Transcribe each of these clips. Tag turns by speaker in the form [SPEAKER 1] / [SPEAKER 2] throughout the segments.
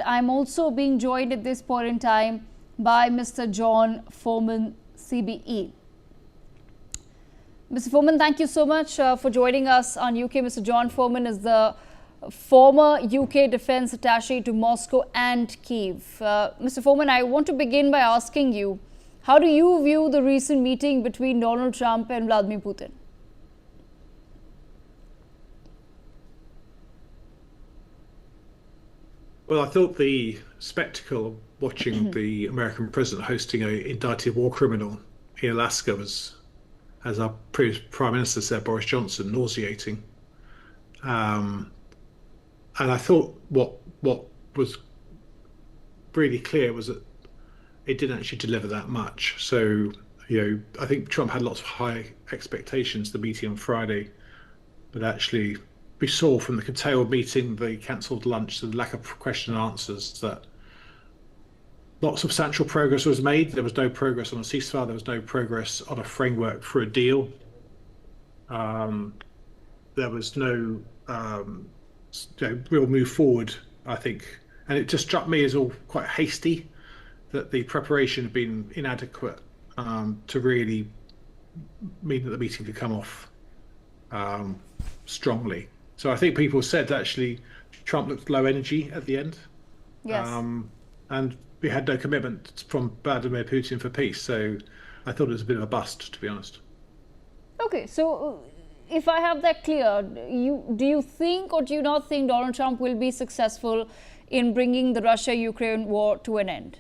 [SPEAKER 1] I'm also being joined at this point in time by Mr. John Foreman CBE. Mr. Foreman, thank you so much for joining us on UK. Mr. John Foreman is the former UK Defence Attaché to Moscow and Kiev. Mr. Foreman, I want to begin by asking you, how do you view the recent meeting between Donald Trump and Vladimir Putin?
[SPEAKER 2] Well, I thought the spectacle of watching the American president hosting an indicted war criminal in Alaska was, as our previous Prime Minister said, Boris Johnson, nauseating. And I thought what was really clear was that it didn't actually deliver that much. So, I think Trump had lots of high expectations, the meeting on Friday, but actually we saw from the curtailed meeting, the cancelled lunch, the lack of question and answers, that not substantial progress was made. There was no progress on a ceasefire. There was no progress on a framework for a deal. There was no real move forward, I think. And it just struck me as all quite hasty, that the preparation had been inadequate to really mean that the meeting could come off strongly. So I think people said that actually Trump looked low energy at the end.
[SPEAKER 1] Yes.
[SPEAKER 2] And we had no commitment from Vladimir Putin for peace. So I thought it was a bit of a bust, to be honest.
[SPEAKER 1] Okay, so if I have that clear, do you think or do you not think Donald Trump will be successful in bringing the Russia-Ukraine war to an end?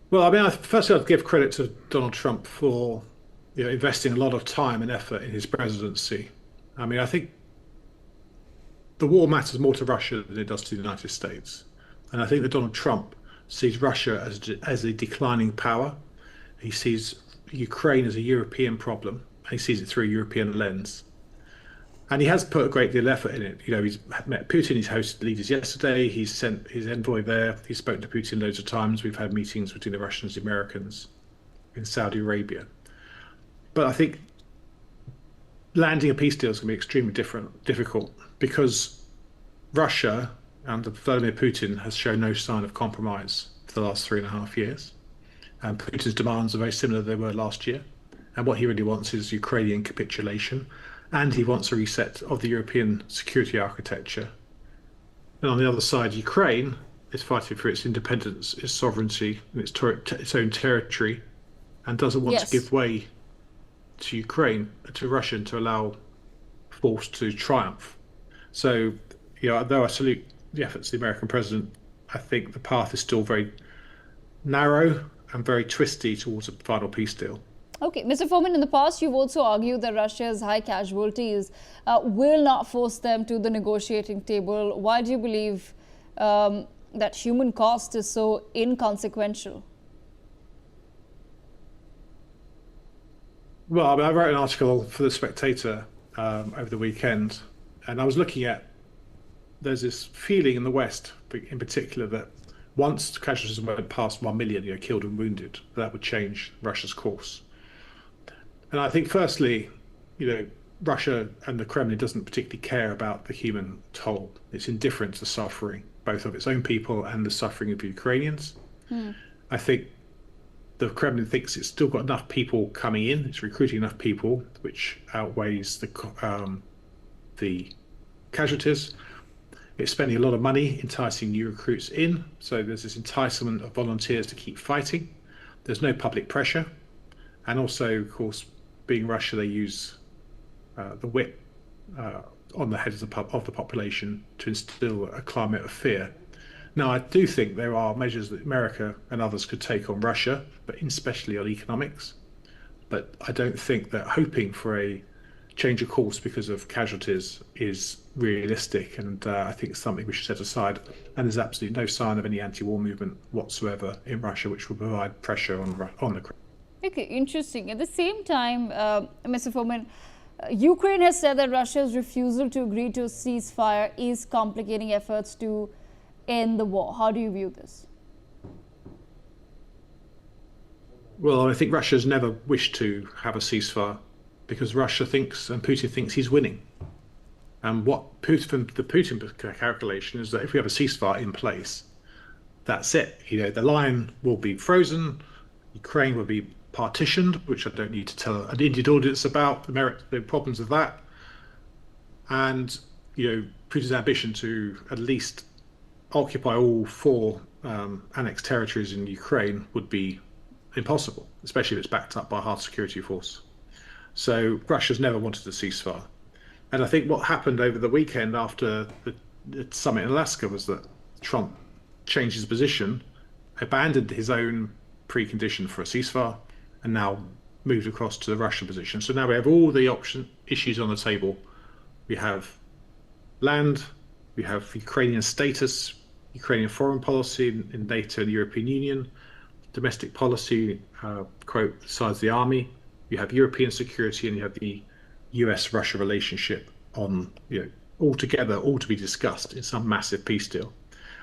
[SPEAKER 2] Well, I mean, firstly, I'd give credit to Donald Trump for investing a lot of time and effort in his presidency. I mean, I think the war matters more to Russia than it does to the United States. And I think that Donald Trump sees Russia as a declining power. He sees Ukraine as a European problem. He sees it through a European lens. And he has put a great deal of effort in it. He's met Putin, he's hosted leaders yesterday, he's sent his envoy there, he's spoken to Putin loads of times. We've had meetings between the Russians and the Americans in Saudi Arabia. But I think landing a peace deal is going to be extremely difficult because Russia under Vladimir Putin has shown no sign of compromise for the last 3.5 years. And Putin's demands are very similar to they were last year. And what he really wants is Ukrainian capitulation. And he wants a reset of the European security architecture. And on the other side, Ukraine is fighting for its independence, its sovereignty, and its own territory, and doesn't want to give way to Ukraine, to Russia, to allow force to triumph. So, though I salute the efforts of the American president, I think the path is still very narrow and very twisty towards a final peace deal.
[SPEAKER 1] Okay, Mr. Foreman, in the past, you've also argued that Russia's high casualties will not force them to the negotiating table. Why do you believe that human cost is so inconsequential?
[SPEAKER 2] Well, I mean, I wrote an article for The Spectator over the weekend, and I was looking at, there's this feeling in the West, in particular, that once casualties went past 1 million, killed and wounded, that would change Russia's course. And I think, firstly, Russia and the Kremlin doesn't particularly care about the human toll. It's indifferent to the suffering, both of its own people and the suffering of the Ukrainians. I think the Kremlin thinks it's still got enough people coming in. It's recruiting enough people, which outweighs the casualties. It's spending a lot of money enticing new recruits in. So there's this enticement of volunteers to keep fighting. There's no public pressure. And also, of course, being Russia, they use the whip on the heads of the population to instill a climate of fear. Now, I do think there are measures that America and others could take on Russia, but especially on economics. But I don't think that hoping for a change of course because of casualties is realistic, and I think it's something we should set aside. And there's absolutely no sign of any anti-war movement whatsoever in Russia, which will provide pressure on the Kremlin.
[SPEAKER 1] Okay, interesting. At the same time, Mr. Foreman, Ukraine has said that Russia's refusal to agree to a ceasefire is complicating efforts to end the war. How do you view this?
[SPEAKER 2] Well, I think Russia's never wished to have a ceasefire because Russia thinks and Putin thinks he's winning. And what Putin, the Putin calculation is that if we have a ceasefire in place, that's it. The line will be frozen. Ukraine will be partitioned, which I don't need to tell an Indian audience about the problems of that. And Putin's ambition to at least occupy all four annexed territories in Ukraine would be impossible, especially if it's backed up by a hard security force. So Russia's never wanted a ceasefire. And I think what happened over the weekend after the summit in Alaska was that Trump changed his position, abandoned his own precondition for a ceasefire, and now moved across to the Russian position. So now we have all the issues on the table. We have land, we have Ukrainian status, Ukrainian foreign policy in NATO and the European Union, domestic policy, quote, besides the army. You have European security, and you have the US-Russia relationship on, all together, all to be discussed in some massive peace deal.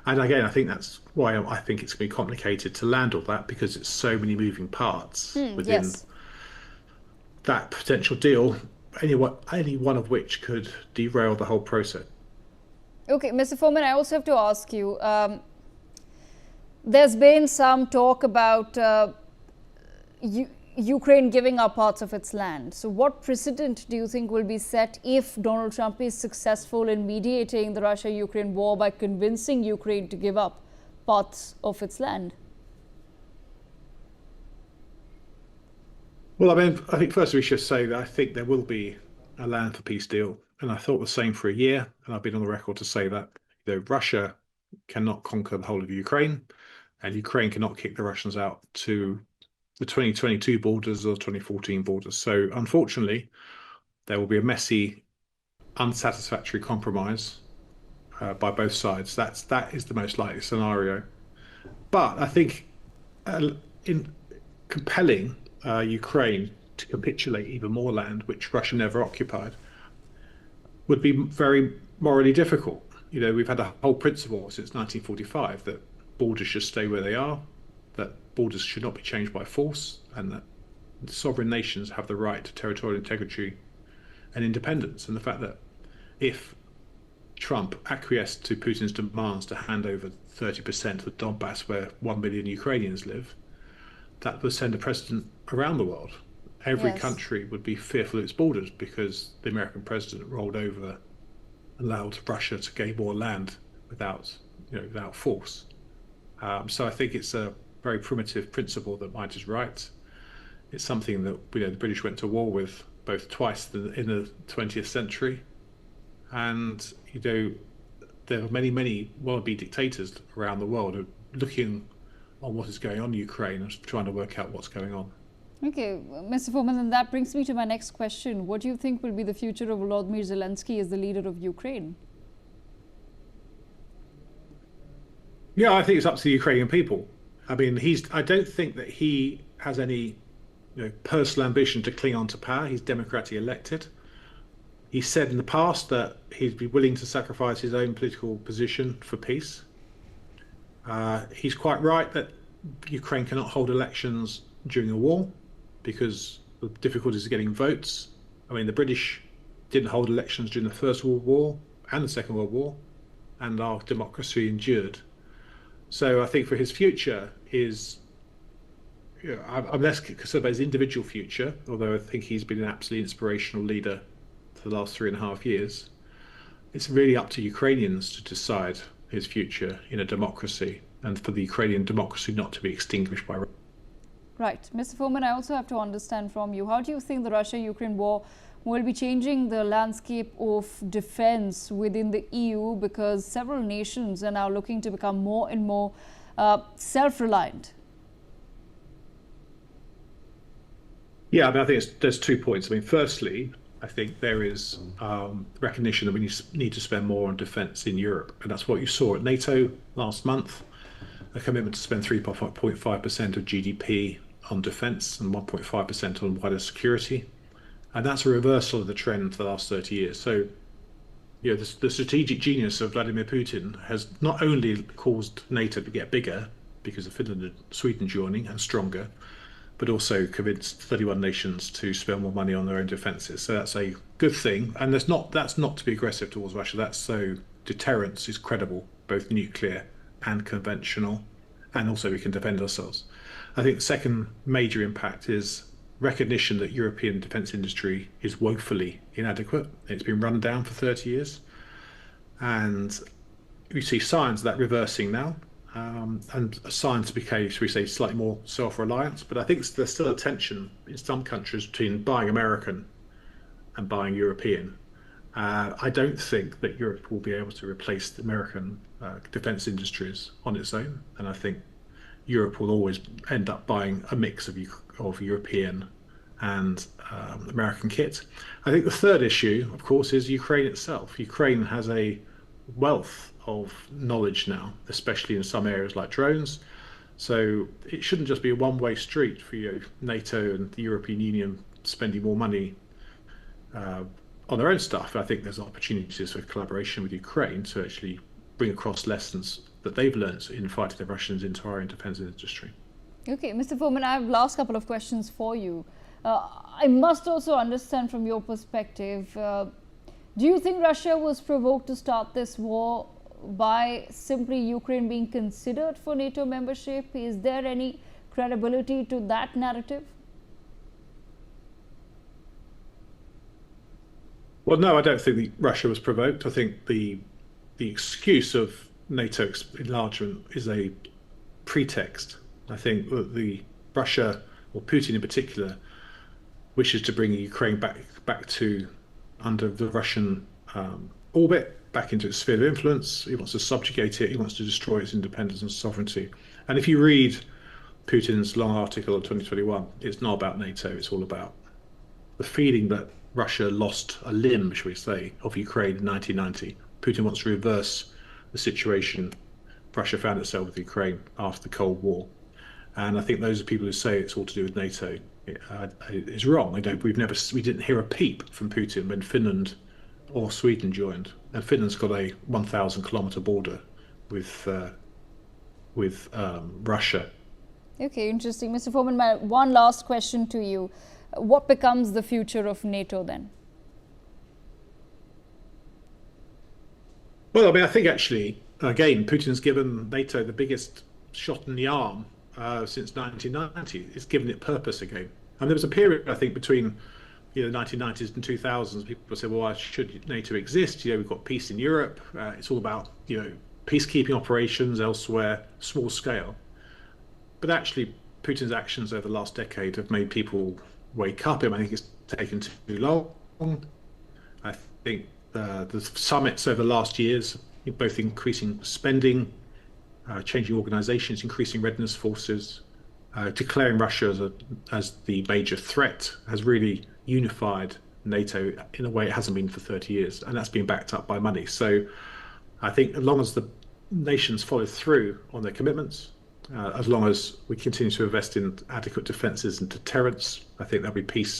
[SPEAKER 2] And again, I think that's why I think it's going to be complicated to land all that, because it's so many moving parts within that potential deal, any one of which could derail the whole process.
[SPEAKER 1] Okay, Mr. Foreman, I also have to ask you, there's been some talk about Ukraine giving up parts of its land. So what precedent do you think will be set if Donald Trump is successful in mediating the Russia-Ukraine war by convincing Ukraine to give up parts of its land?
[SPEAKER 2] Well, I think first we should say that I think there will be a land for peace deal. And I thought the same for a year. And I've been on the record to say that Russia cannot conquer the whole of Ukraine, and Ukraine cannot kick the Russians out to the 2022 borders or 2014 borders. So unfortunately, there will be a messy, unsatisfactory compromise by both sides. That is the most likely scenario. But I think in compelling Ukraine to capitulate even more land, which Russia never occupied, would be very morally difficult. We've had a whole principle since 1945 that borders should stay where they are, that borders should not be changed by force, and that sovereign nations have the right to territorial integrity and independence. And the fact that if Trump acquiesced to Putin's demands to hand over 30% of Donbass, where 1 million Ukrainians live, that would send a precedent around the world. Every country would be fearful of its borders because the American president rolled over, allowed Russia to gain more land without force. So I think it's a very primitive principle that might is right. It's something that the British went to war with twice in the 20th century, and there are many wannabe dictators around the world who are looking on what is going on in Ukraine and trying to work out what's going on.
[SPEAKER 1] Okay, Mr. Foreman, and that brings me to my next question. What do you think will be the future of Volodymyr Zelensky as the leader of Ukraine?
[SPEAKER 2] Yeah, I think it's up to the Ukrainian people. I mean, I don't think that he has any personal ambition to cling on to power. He's democratically elected. He said in the past that he'd be willing to sacrifice his own political position for peace. He's quite right that Ukraine cannot hold elections during a war because of the difficulties of getting votes. I mean, the British didn't hold elections during the First World War and the Second World War, and our democracy endured. So I think for his future I'm less concerned about his individual future, although I think he's been an absolutely inspirational leader for the last 3.5 years. It's really up to Ukrainians to decide his future in a democracy, and for the Ukrainian democracy not to be extinguished by.
[SPEAKER 1] Right. Mr. Foreman, I also have to understand from you, how do you think the Russia-Ukraine war will be changing the landscape of defense within the EU, because several nations are now looking to become more and more self-reliant?
[SPEAKER 2] Yeah, I mean, I think there's 2 points. I mean, firstly, I think there is recognition that we need to spend more on defence in Europe, and that's what you saw at NATO last month, a commitment to spend 3.5% of GDP on defence and 1.5% on wider security, and that's a reversal of the trend for the last 30 years. So, the strategic genius of Vladimir Putin has not only caused NATO to get bigger because of Finland and Sweden joining and stronger, but also convinced 31 nations to spend more money on their own defences. So that's a good thing, and that's not to be aggressive towards Russia. That's so deterrence is credible, both nuclear and conventional, and also we can defend ourselves. I think the second major impact is recognition that European defence industry is woefully inadequate. It's been run down for 30 years, and we see signs of that reversing now. And signs to become, should we say, slightly more self-reliant. But I think there's still a tension in some countries between buying American and buying European. I don't think that Europe will be able to replace the American defence industries on its own, and I think Europe will always end up buying a mix of European and American kit. I think the third issue, of course, is Ukraine itself. Ukraine has a wealth of knowledge now, especially in some areas like drones. So it shouldn't just be a one-way street for NATO and the European Union spending more money on their own stuff. I think there's opportunities for collaboration with Ukraine to actually bring across lessons that they've learned in fighting the Russians into our own defence industry.
[SPEAKER 1] Okay, Mr. Foreman, I have last couple of questions for you. I must also understand from your perspective, do you think Russia was provoked to start this war by simply Ukraine being considered for NATO membership? Is there any credibility to that narrative?
[SPEAKER 2] Well, no, I don't think Russia was provoked. I think the excuse of NATO enlargement is a pretext. I think that Russia, or Putin in particular, wishes to bring Ukraine back to under the Russian orbit, back into its sphere of influence. He wants to subjugate it. He wants to destroy its independence and sovereignty. And if you read Putin's long article of 2021, it's not about NATO. It's all about the feeling that Russia lost a limb, shall we say, of Ukraine in 1990. Putin wants to reverse the situation Russia found itself with Ukraine after the Cold War. And I think those are people who say it's all to do with NATO. It's wrong. We didn't hear a peep from Putin when Finland or Sweden joined, and Finland's got a 1,000-kilometer border with Russia.
[SPEAKER 1] Okay, interesting, Mr. Foreman. My one last question to you: what becomes the future of NATO then?
[SPEAKER 2] Well, I mean, I think actually, again, Putin's given NATO the biggest shot in the arm since 1990. It's given it purpose again. And there was a period, I think, between the 1990s and 2000s. People said, well, why should NATO exist? We've got peace in Europe. It's all about peacekeeping operations elsewhere, small scale. But actually, Putin's actions over the last decade have made people wake up. I think it's taken too long. I think the summits over the last years, both increasing spending, changing organizations, increasing readiness forces, declaring Russia as the major threat, has really unified NATO in a way it hasn't been for 30 years, and that's been backed up by money. So I think as long as the nations follow through on their commitments, as long as we continue to invest in adequate defences and deterrence, I think there'll be peace